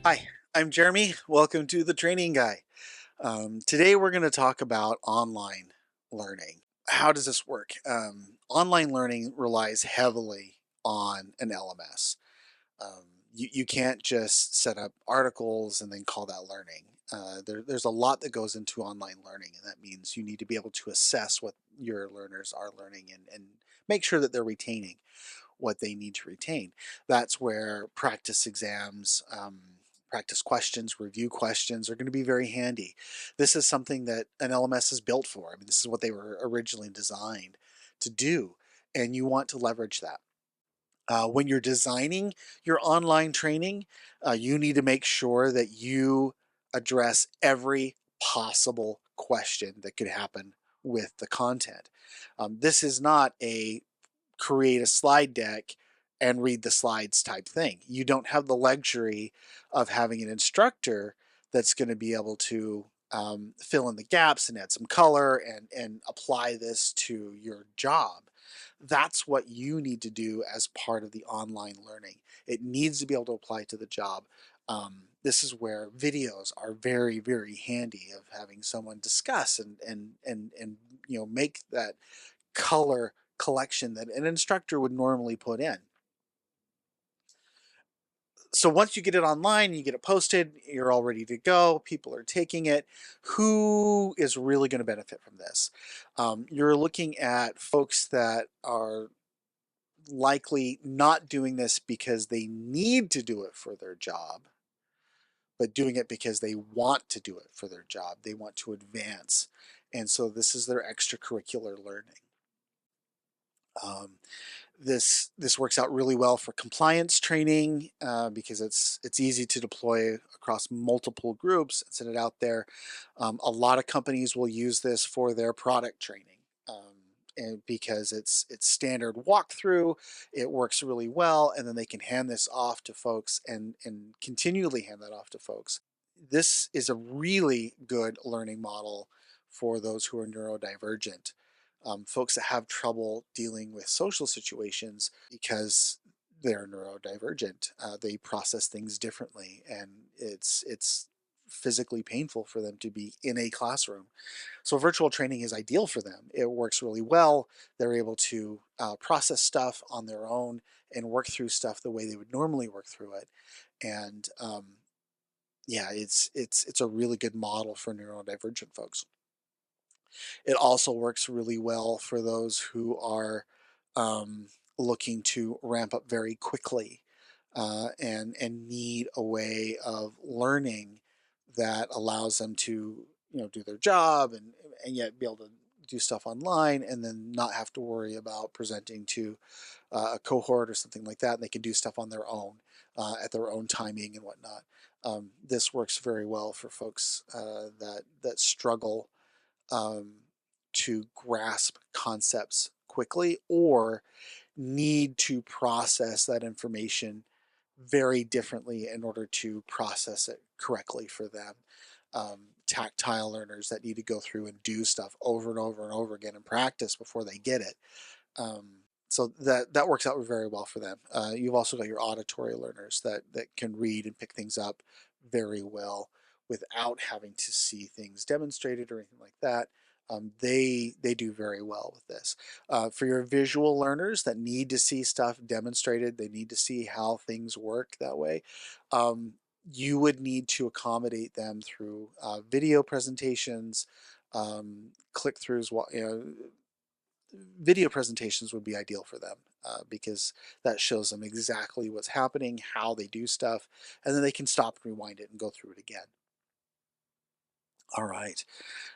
Hi, I'm Jeremy. Welcome to the Training Guy. Today we're going to talk about online learning. How does this work? Online learning relies heavily on an LMS. Um, you can't just set up articles and then call that learning. There's a lot that goes into online learning, and that means you need to be able to assess what your learners are learning and make sure that they're retaining what they need to retain. That's where practice exams, practice questions, review questions are going to be very handy. This is something that an LMS is built for. I mean, this is what they were originally designed to do, and you want to leverage that. When you're designing your online training, you need to make sure that you address every possible question that could happen with the content. This is not a create a slide deck and read the slides type thing. You don't have the luxury of having an instructor that's going to be able to fill in the gaps and add some color and apply this to your job. That's what you need to do as part of the online learning. It needs to be able to apply to the job. This is where videos are very, very handy of having someone discuss and make that color collection that an instructor would normally put in. So once you get it online, you get it posted, you're all ready to go, people are taking it. Who is really going to benefit from this? You're looking at folks that are likely not doing this because they need to do it for their job, but doing it because they want to do it for their job. They want to advance. And so this is their extracurricular learning. Um, this works out really well for compliance training because it's easy to deploy across multiple groups and send it out there. A lot of companies will use this for their product training. And because it's standard walkthrough, it works really well, and then they can hand this off to folks and continually hand that off to folks. This is a really good learning model for those who are neurodivergent. Folks that have trouble dealing with social situations because they're neurodivergent. They process things differently, and it's physically painful for them to be in a classroom. So virtual training is ideal for them. It works really well. They're able to process stuff on their own and work through stuff the way they would normally work through it. And yeah, it's a really good model for neurodivergent folks. It also works really well for those who are um, looking to ramp up very quickly and need a way of learning that allows them to do their job and yet be able to do stuff online and then not have to worry about presenting to a cohort or something like that. And they can do stuff on their own at their own timing and whatnot. This works very well for folks that struggle um, to grasp concepts quickly or need to process that information very differently in order to process it correctly for them. Tactile learners that need to go through and do stuff over and over and over again and practice before they get it. So that works out very well for them. You've also got your auditory learners that can read and pick things up very well without having to see things demonstrated or anything like that. They do very well with this. For your visual learners that need to see stuff demonstrated, they need to see how things work that way. Um, you would need to accommodate them through video presentations, click-throughs, video presentations would be ideal for them because that shows them exactly what's happening, how they do stuff, and then they can stop, rewind it, and go through it again. All right.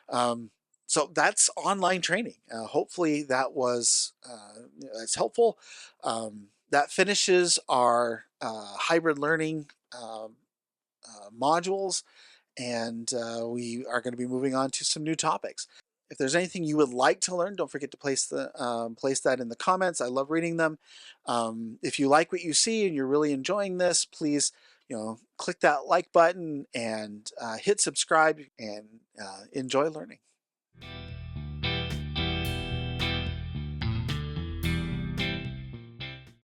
Um, so that's online training. Hopefully that was that's helpful. That finishes our hybrid learning modules, and we are going to be moving on to some new topics. If there's anything you would like to learn, don't forget to place that in the comments. I love reading them. If you like what you see and you're really enjoying this, please click that like button and hit subscribe and enjoy learning.